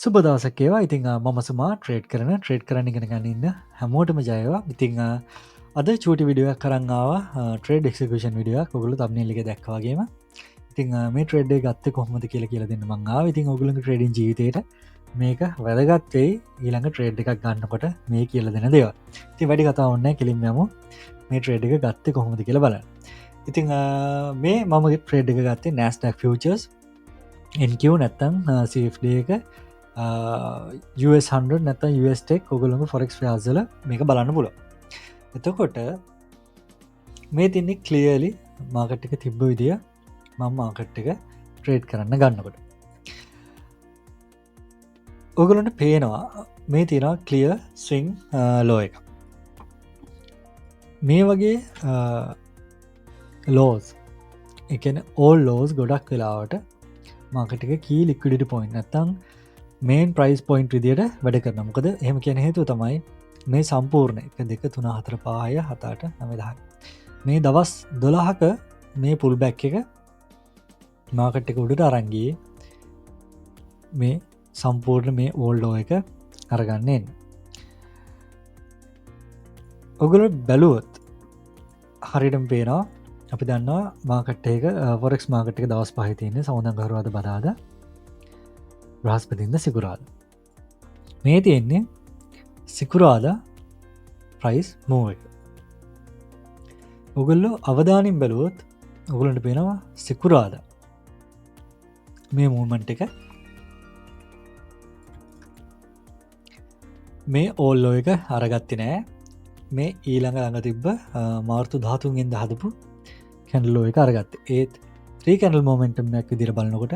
සුබ දවසක් වේවා. ඉතින් මම සුමා ට්‍රේඩ් කරන්න ඉගෙන ගන්න ඉන්න හැමෝටම ජය වේවා. ඉතින් අද චූටි වීඩියෝ එකක් අරන් ආවා. ට්‍රේඩ් එක්සිකියුෂන් වීඩියෝ එකක්. ඔයගොල්ලෝ තම්බ්නේල් එකේ දැක්කා වගේම. ඉතින් මේ ට්‍රේඩ් එක ගත්තේ කොහොමද කියලා දෙන්න මං ආවා. ඉතින් ඔයගොල්ලෝගේ ට්‍රේඩින් ජීවිතේට මේක වැදගත් වෙයි. ඊළඟ ට්‍රේඩ් එකක් ගන්නකොට මේ කියලා දෙන දේවල්. ඉතින් වැඩි කතා ඕනේ නැහැ. කෙලින්ම යමු. මේ ට්‍රේඩ් එක ගත්තේ කොහොමද කියලා බලන්න. ඉතින් මේ මම ට්‍රේඩ් එක ගත්තේ Nasdaq Futures NQ නැත්තම් CFD එක US100 නැත්තම් USටෙක් ඔගොල්ලොම ෆොරෙක්ස් ෆ්‍යාසල මේක බලන්න පුල. එතකොට මේ තින්නේ ක්ලියලි මාකට් එක තිබ්බ විදිිය මම මාකට් එක ට්‍රේඩ් කරන්න ගන්නකොට ඔගලන්ට පේනවා මේ තියෙනවා ක්ලිය ස්විං ලෝ එක මේ වගේ ලෝස් එකන ඕල් ලෝස් ගොඩක් වෙලාවට මාකටික කී ලික්විඩිට පොයින්් නැත්තං මේන් ප්‍රයිස් පොයින්ට් විදියට වැඩ කරන මොකද එහෙම කියන හේතු තමයි මේ සම්පූර්ණ එක දෙක තුන හතර පාය හතාට නමදහ මේ දවස් 12ක මේ පුල් බැක් එක මාකට් එක උඩට අරංගී මේ සම්පූර්ණ මේ ඕල්ඩෝ එක අරගන්නෙන් ඔගුල බැලුවොත් හරිටම් පේනවා අපි දන්නවා මාකට් එක ෆොරෙක්ස් මාකට් එක දවස් පහිතියන්නේ සෞදන් ගරුවද බදාද බ්‍රහස්පතින්ද සිකුරාද මේ තියෙන්නේ සිකුරාද ප්‍රයිස් මූ එක ඔගුල්ලෝ අවධානින් බැලුවොත් ඔගුලන්ට පේනවා සිකුරාද මේ මූමන්ට් එක මේ ඕල්ලෝ එක අරගත්ති නෑ මේ ඊළඟ ළඟ තිබ්බ මාර්තු ධාතුන්ගෙන් හදපු කැන්ඩලෝ එක අරගත්ත ඒත් 3 කැන්ඩල් මෝමෙන්ටම්යක් විදිර බලන්නකොට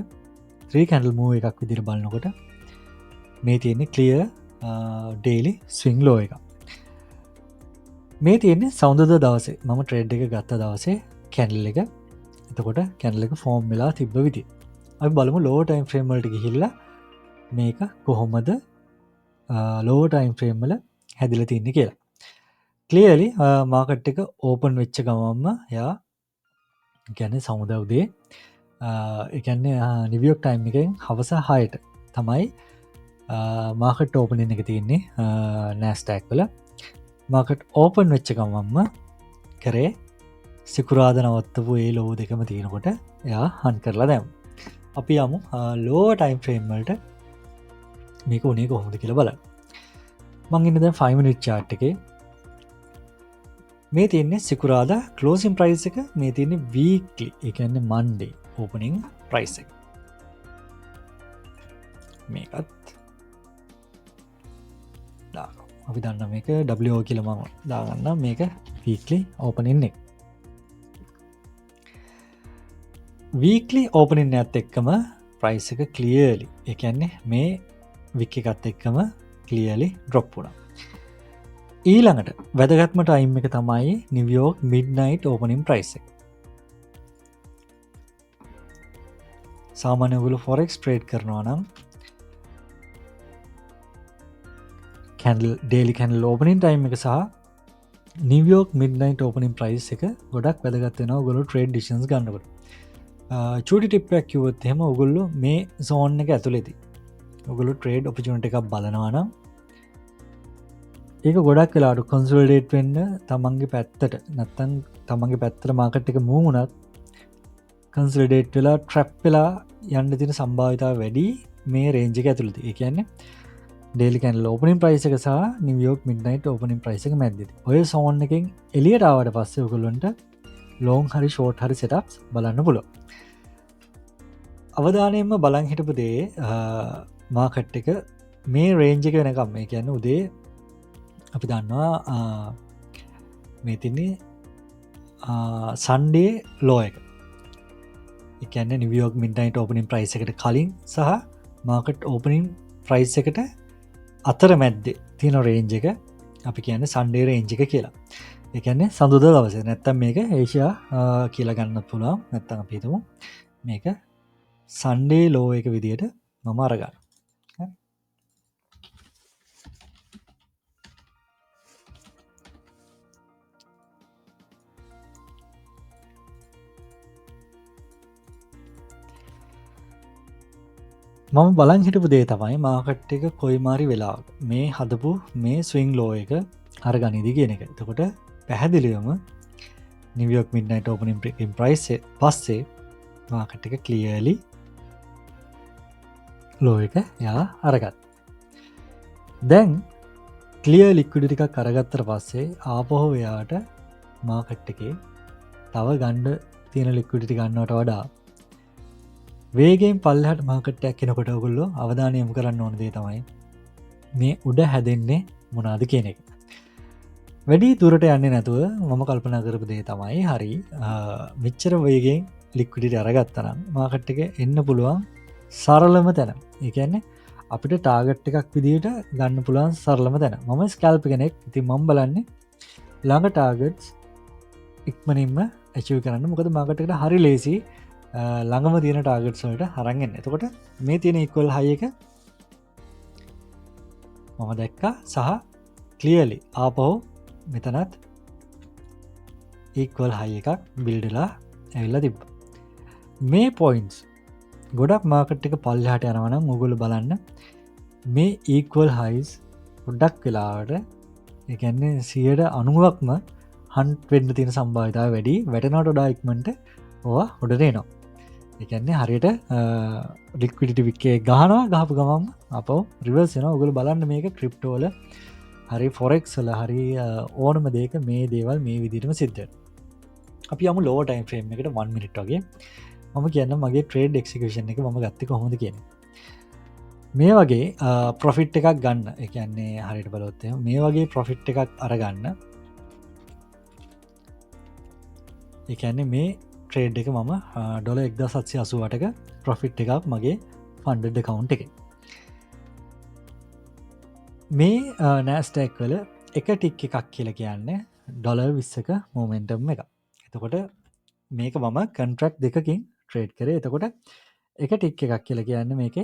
3 කැන්ඩල් මූ එකක් විදිර බලන්නකොට මේ තියෙන්නේ ක්ලිය ඩේලි ස්විං ලෝ එක මේ තියෙන්නේ සෞන්දද දවසේ මම ට්‍රේඩ් එක ගත්ත දවසේ කැන්ඩල් එක එතකොට කැන්ඩල් එක ෆෝර්ම් වෙලා තිබ්බ විදි අපි බලමු ලෝ ටයිම් ෆ්‍රේම්වලට ගිහිල්ලා මේක කොහොමද ලෝ ටයිම් ෆ්‍රේම්වල හැදිල තින්නේ කියලා ක්ලියලි මාකට් එක ඕපන් වෙච්ච ගමම්ම යා ගැන සමුදවදේ එකන්නේ නිවියෝක් ටයිම් එකෙන් හවස හයට තමයි මාකට් ඕපන එක තියන්නේ නෑස්ටෑක් වල මාකට් ඕපන් වෙච්ච ගමම්ම කරේ සිකුරාද නවත්තපු ඒ ලෝ දෙකම තියෙනකොට එයා හන්් කරලා දැම් අපි යමු ලෝ ටයිම් ෆ්‍රේම්වලට මේක උනේ කොහොමද කියල බල මං ඉන්න දැ 5 මිනිට් චාට් එකේ මේ තියන්නේ සිකුරාද කලෝසින් ප්‍රයිස් එක මේ තියන්නේ වීක්ලි එකන්න මන්ඩේ ඕපනිං ප්‍රයිස් එක මේකත් අපි දන්න මේක ෝ කියලම දාගන්න මේක වීක්ලි ඕපනින් එක වීක්ලි ඕපනින් ඇත් එක්කම ප්‍රයිස් එක කලියලි එකන්නේ මේ වික්ක එකත් එක්කම කලියලි ඩ්‍රොප්පුුණ ඊළඟට වැදගත්මට අයිම් එක තමයි නිවියෝක් මිඩ්නයිට් ඕපනින් ප්‍රයිස් එක සාමානයගුලු ෆොරෙක්ස් ට්‍රේඩ් කරනවා නම් කැන්ඩල් ඩේලි කැන්ල් ඕපනින් ටයිම් එක සහ නිවියෝක් මිඩ්නයිට් ඕපනින් ප්‍රයිස් එක ගොඩක් වැදගත්වෙන ගොලු ට්‍රේඩ් ඩිෂන්ස් ගන්නකට චුටි ටිප්පයක් කිවොත් එහෙම ඔගුල්ලු මේ සෝන් එක ඇතුළෙති ඔගුලු ට්‍රේඩ් ඔපිචුනට එකක් බලනවානම් ඒක ගොඩක් වෙලාට කොන්සල්ඩේට් වෙන්න තමන්ගේ පැත්තට නැත්තන් තමන්ගේ පැත්තර මාකට් එක මූුණත් කන්සල්ඩේට් වෙලා ට්‍රැප් වෙලා යන්න තින සම්භාවිතාව වැඩි මේ රේංජික ඇතුළති ඒ කියන්නේ ඩේලිකන් ලෝපනින් ප්‍රයිස එක සහ නිවියෝක් මිඩ්නයිට් ඕපනින් ප්‍රයිස එක මැද්දි ඔය සෝන් එකෙන් එලියටාවට පස්සේ ඔකුල්ලොන්ට ලෝන් හරි ෂෝට් හරි සෙටක්ස් බලන්න පුලො අවධානයෙන්ම බලන් හිටපු දේ මාකට් එක මේ රේංජික වෙනකම් මේ කියන්න උදේ අපි දන්නවා මේ තින්නේ සන්ඩේ ලෝ එක එකන්න නිවියෝක් මිඩනයිට ඕපනින් ප්‍රයිස් එකට කලින් සහ මාකට් ඕපනින් ප්‍රයිස් එකට අතර මැද්ද තියන රේන්ජ එක අපි කියන්න සන්ඩේ රේන්ජික කියලා එකන්නේ සඳුද දවස නැත්තම් මේක ඒෂයා කියලා ගන්න පුළා නැත්තඟ පිතුමු මේක සන්ඩේ ලෝ එක විදියට මම අරගන්න මම බලන් හිටපු දේ තමයි මාකට් එක කොයි මාරි වෙලා මේ හදපු මේ ස්විං ලෝ එක අර ගනිදි කියන එක. එතකොට පැහැදිලිවම නිවියෝක් මිඩ්නයිට් ඕපනින් ප්‍රයිස් පස්සේ මාකට් එක ක්ලියර්ලි ලෝ එක යා අරගත්. දැන් ක්ලිය ලික්විඩි ටිකක් කරගත්තර පස්සේ ආපහෝ එයාට මාකට් එකේ තව ගණ්ඩ තියෙන ලික්විඩිටි ගන්නවට වඩා වේගෙන් පල්ලහට මාකට්ටයක් කෙනකොට ඔගුල්ලෝ අවධානයම කරන්න ඕන දේ තමයි මේ උඩ හැදෙන්නේ මොනාද කියන එක. වැඩි දුරට යන්නේ නැතුව මම කල්පනා කරපු දේ තමයි හරි මෙච්චර වේගෙන් ලික්විඩිට අරගත්තනම් මාකට් එක එන්න පුළුවන් සරලම තැන. ඒකන්නේ අපිට ටාගට් එකක් විදිට ගන්න පුළුවන් සරලම තැන. මම ස්කල්ප කෙනෙක් ඉති මම් බලන්නේ ළඟ ටාගට්ස් ඉක්මනින්ම ඇචව කරන්න මොකද මාකටකට හරි ලේසි ළඟම තියෙන ටාගට්ස්වලට හරගෙන්. එතකොට මේ තියෙන ඉක්වල් හය එක මම දැක්කා සහ ක්ලියලි ආපහෝ මෙතනත් ඒක්වල් හය එකක් බිල්ඩලා ඇවිල්ල තිබ්බ. මේ පොයින්ස් ගොඩක් මාකට් එක පල්ලහට යනවනම් මුගුල බලන්න මේ ඒක්වල් හයිස් ගොඩක් වෙලාවට එකන්නේ 90%ක්ම හන්ට වෙන්න තියෙන සම්භාවිතාව වැඩි වැටනට ඩයික්මට ඕවා හොඩරේ නවා. එකන්නේ හරියට ඩික්විඩිටි වික්කේ ගහනවා ගහපු ගමම් අප රිවර්සන ඔගුල බලන්න මේක ක්‍රිප්ටෝල හරි ෆොරෙක්සල හරි ඕනම දේක මේ දේවල් මේ විදිරම සිද්ධ. අපි යම ලෝ ටයිම් ්‍රේම් එකට 1 මිනිට් වගේ මම කියන්න මගේ ට්‍රේඩ් එක්සිකෂන් එක ම ගත්ති කොහොඳ කියන මේ වගේ ප්‍රොෆිට් එකක් ගන්න එකන්නේ හරිට බලොත්තය මේ වගේ ප්‍රොෆිට් එකක් අරගන්න එකන්නේ මේ ට්‍රේඩ් එක මම ඩොල 1780ක ප්‍රොෆිට් එකක් මගේ ෆන්ඩ කවුන්් එක මේ නෑස්ටැක් වල එක ටික් එකක් කියල කියන්නේ ඩොල 20ක මෝමෙන්ටම් එක. එතකොට මේක මම කන්ට්‍රක්් දෙකකින් ට්‍රේඩ් කරේ. එතකොට එක ටික් එකක් කියල කියන්න මේක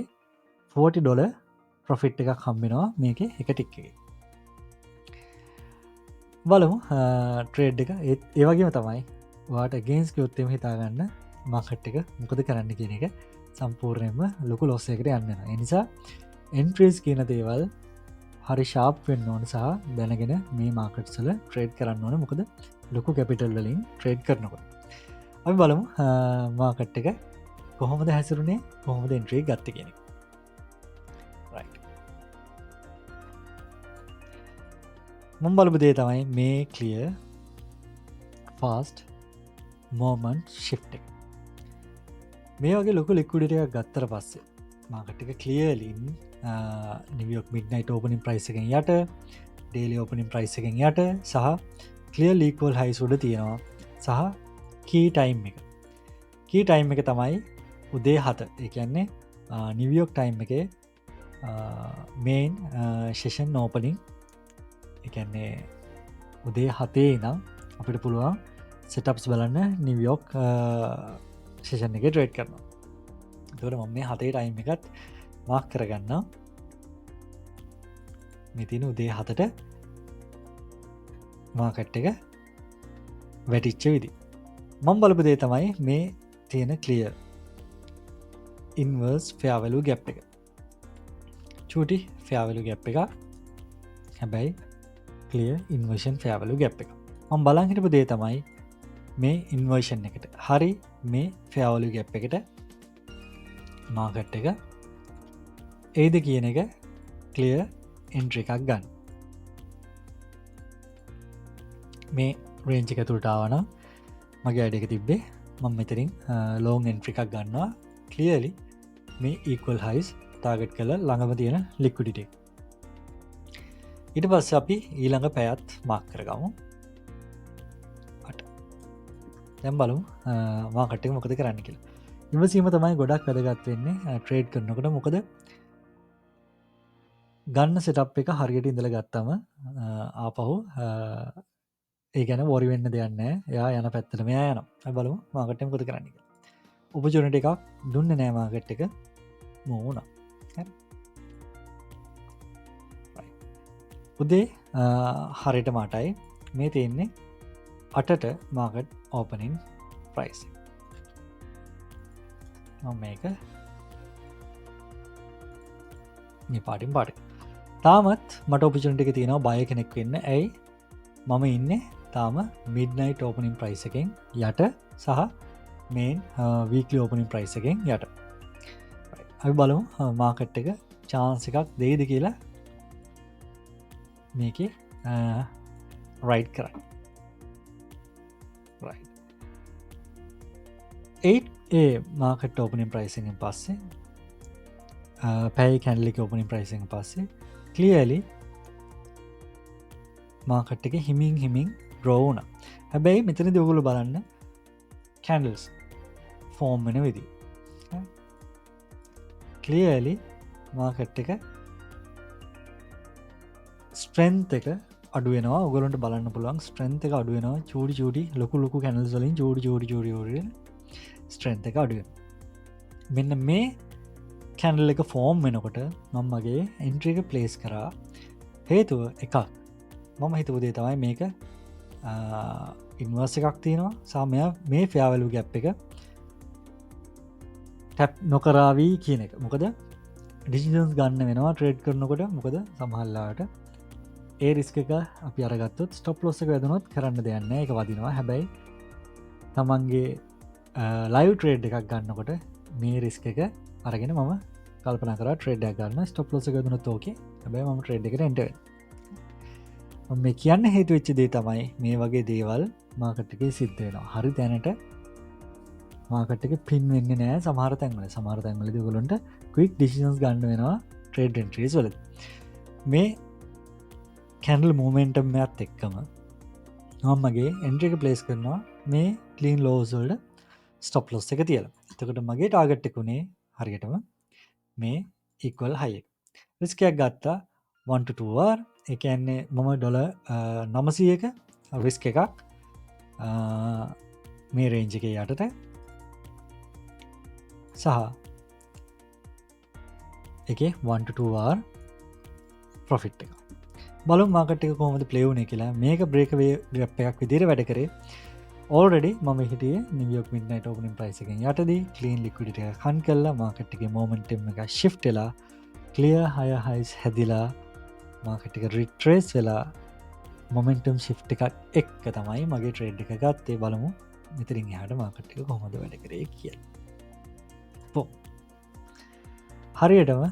$40 ප්‍රොෆිට් එකක් හම්බෙනවා මේක එක ටික් එක. බලමු ට්‍රේඩ් එක ඒවගේම තමයි වාට ගේන්ස් යොත්තෙම හිතාගන්න මාකට් එක මොකද කරන්න කියන එක සම්පූර්ණයම ලොකු ලොස්සයකට යන්න. එනිසා එන්ට්‍රීස් කියන දේවල් හරි ශාප් වෙන්න ඕන සහ දැනගෙන මේ මාකට්සල ට්‍රේඩ් කරන්න ඕන මොකද ලොකු කැපිටල් වලින් ට්‍රේඩ් කරනකොට. අපි බලමු මාකට් එක කොහොමද හැසිරුණේ කොහොමද එන්ට්‍රී ගත්ත කියෙන. මම් බලපු දේ තමයි මේ කලිය ෆාස්ට් මෝමන්් ශිප් එක මේ වගේ ලොක ලික්කුඩට එකක් ගත්තර පස්සේ මාකට්ක කලියලින් නිවියෝක් මිඩ්නයිට් ඕපනින් ප්‍රයිස් එකෙන් යට ඩේලි ඕපනින් ප්‍රයිස් එකෙන් යට සහ කලිය ලීකෝල් හයි සුඩ තියෙනවා සහ කී ටයිම් එක කී ටයිම් එක තමයි උදේ 7 එකන්නේ නිවියෝක් ටයිම් එක මේන් ශේෂන් ඕපනින් එකන්නේ උදේ 7 නම් අපිට පුළුවන් සෙටප්ස් බලන්න නිවියෝක් ශේෂන් එක ට්‍රේඩ් කරනවා. තොට මම මේ 7 ටයිම් එකත් මාක් කරගන්න මෙතින උදේ 7ට මාකට් එක වැටිච්ච විදි මං බලපදේ තමයි මේ තියෙන කලිය ඉන්වර්ස් ෆයාවලු ගැප් එක චූටි ෆයාවලු ගැප් එක හැබැයි කලිය ඉන්වර්ෂන් ෆයාවලු ගැප් එක මං බලංහිටපු දේ තමයි මේ ඉන්වර්ෂන් එකට හරි මේ ෆයාවලු ගැප් එකට මාකට් එක ඒද කියන එක කලිය එන්ට්‍ර එකක් ගන්න මේ රේංචික තුළටාවන මගේ අඩ එක තිබ්බේ මං මෙතරින් ලෝන් එන්ට්‍ර එකක් ගන්නවා කලියලි මේ ඒක්වල් හයිස් තාගට් කළ ළඟම තියෙන ලික්විඩිට ඊට පස්ස අපි ඊළඟ පැයත් මාක් කරගමු දැම් බලු මාකට්ක මොකද කරන්න කියලා ඉවසීම තමයි ගොඩක් වැදගත් වෙන්නේ ට්‍රේඩ් කරනකට මොකද ගන්න සෙටප් එක හරියට ඉඳල ගත්තම ආපහු ඒ ගැන වොරි වෙන්න දෙයන්න යා යන පැත්තටම යන බලු මාකටම කොද කරන්න උපචනට එකක් දුන්න නෑමාගට් එක මෝන උදේ හරිට මටයි මේ තියෙන්නේ අටට මාකට් ඕපනින් ප්‍රයිස් මේක මේ පාටින් පාට තාමත් මට ඔපිචුන්ටික තියෙනවා බය කෙනෙක් වෙන්න ඇයි මම ඉන්න තාම මිඩ්නයිට් ඕපනින් ප්‍රයිස් එකෙන් යට සහ මේන් වීකලි ඕපනින් ප්‍රයිස් එකෙන් යට අපි බලමු මාකට් එක චාන්ස එකක් දෙයිද කියලා මේක රයිට් කරන්න ඒ මාකට ඕපනින් ප්‍රයිසිෙන් පස්සේ පැයි කැන්ලික ඕපනින් ප්‍රයිසිෙන් පස්සේ කලියලි මාකට් එක හිමින් රෝවන හැබැයි මෙතන දෙවගුල බලන්න කැන්ඩල්ස් ෆෝර්ම් වෙන විදි කලියලි මාකට් එක ස්ට්‍රෙන්ත් එක අඩුවෙනවා ඔගලන්ට බලන්න පුළුවන් ස්ට්‍රෙන්ත් එක අඩුවෙනවා චූඩි ලොකු කැනල්ස් වලින් චූඩි ස්ට්‍රෙන්ත් එක අඩුවෙන මෙන්න මේ කැන්ඩල් එක ෆෝර්ම් වෙනකොට මංමගේ එන්ට්‍රික ප්ලේස් කරා හේතුව එකක් මම හිතපුදේ තමයි මේක ඉන්වර්ස එකක් තියෙනවා සාමය මේ ෆයාවලු ගැප් එක ටැප් නොකරාවී කියන එක මොකද ඩිසිෂන්ස් ගන්න වෙනවා ට්‍රේඩ් කරනකොට මොකද සමහල්ලාට ඒ රිස්ක එක අපි අරගත්තුත් ස්ටොප් ලොස්ස එක වැදනොත් කරන්න දෙයන්න එක වදිනවා හැබැයි තමන්ගේ ලයිව් ට්‍රේඩ් එකක් ගන්නකොට මේ රිස්ක එක අරගෙන මම කල්පන කර ට්‍රේඩ් ගන්න ස්ටොප් ලොස එක දුන තෝක හැබයි ම ට්‍රේඩ් එකට එන්ට මේ කියන්න හේතු වෙච්ච දේ තමයි මේ වගේ දේවල් මාකට්ටකේ සිද්ධ වෙනවා හරි තැනට මාකට්ක පින් වෙන්න නෑ සමාරතැන්වල සමාරතැන්වල දගලන්ට ක්වික් ඩිසින්ස් ගන්න වෙනවා ට්‍රේඩ් න්ට්‍රීස් වල මේ කැන්ඩල් මූමෙන්ටම් ඇත් එක්කම මගේ එන්ට්‍රික ප්ලේස් කරනවා මේ කලීන් ලෝසල්ඩ ස්ටොප් ලොස් එක තියල එතකට මගේ ටාගට්ටකුණේ හරියටම මේ ඉක්වල් හය රිස්කයක් ගත්තා 1-2වාර් එකන්නේ මම ඩොල 900ක රිස්ක එකක් මේ රේන්ජ එක යටට සහ එක 1-2වාර් ප්‍රොෆිට් එක බලු මාකට එක කොමද පලේවුණේ කියලා මේක බ්‍රේකවේ ග්‍රප්පයක් විදිර වැඩ කරේ ඕල්ඩ මම හිටිය නිවියෝක් මිඩ්නයිට් ඕපනින් ප්‍රයිසකෙන් යටදී කලීන් ලික්විඩිට කන් කල්ලා මාකට්ගේ මෝමන්ටම් එක ශිෆ්ටලා කලිය හය හයිස් හැදිලා මාකටික රිට්‍රේස් වෙලා මොමෙන්ටම් ශිෆ් එකක් එක් තමයි මගේ ට්‍රේඩ් එක ගත්තේ බලමු මෙතරින් හට මාකට්ටික කොහොඳ වැඩ කරේ කිය හරියටම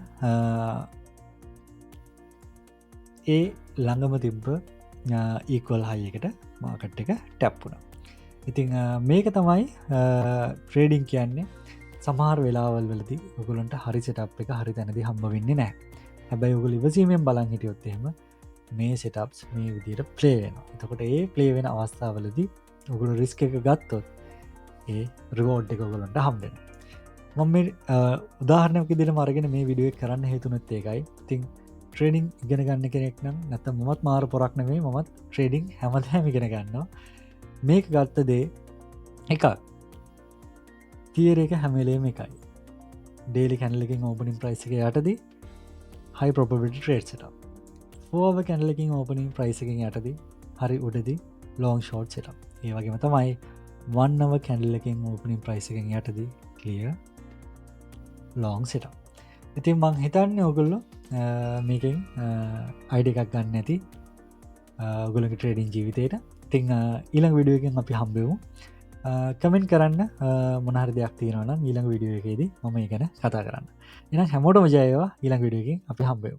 ඒ ළඟම තිබ්බ ඊකොල් හයකට මාකට් එක ටැප්පුුණ ඉතිං මේක තමයි ට්‍රේඩිං කියන්නේ සමහර වෙලාවල් වලදි ඔගුලන්ට හරි සටප් එක හරි තැනදි හම්බ වෙන්නේ නෑ හැබැයි ඔගුල ඉවසීමෙන් බලන් හිටියොත්තෙම මේ සටප්ස් මේ විදියට ප්ලේවෙන එතකොට ඒ ප්ලේවෙන අවස්ථාවලදී ඔගුල රිස්ක එක ගත්තොත් ඒ රිවෝඩ් එක ඔගලන්ට හම්බෙන මම උදාහරණයක් දිර මරගෙන මේ විඩුවක් කරන්න හේතුනොත් ඒකයි තිං ට්‍රේඩිං ඉගෙන ගන්න කෙනෙක් නම් නැත මත් මාර පොරක් නෙවේ මත් ට්‍රේඩිං හැමදහැම ඉගෙන ගන්නවා මේක ගත්ත දේ එකක් තියර එක හැමලේම එකයි ඩේලි කැනලකින් ඕපනින් ප්‍රයිස් එක යටදී හයි ප්‍රොපබිටි ට්‍රේඩ් සට ෝව කැනලකින් ඕපනින් ප්‍රයිසකින් යටදී හරි උඩදි ලෝන් ෂෝට් සට ඒ වගේම තමයි වන්නව කැනල්ලකින් ඕපනින් ප්‍රයිසකින් යටදී කලිය ලෝන් සට ඉතින් මං හිතන්න ඔගුල්ලො මේකින් අයිඩ එකක් ගන්න ඇති ගොලක ට්‍රේඩින් ජීවිතයට තිං ඊළඟ විඩියෝකින් අපි හම්බෙවු කමෙන්ට් කරන්න මොනහර දෙයක් තියෙනවන ඊළඟ විඩියෝ එකේදී මම ගැන කතා කරන්න එන හැමෝටම ජයවා ඊළඟ විඩියෝකින් අපි හම්බෙවු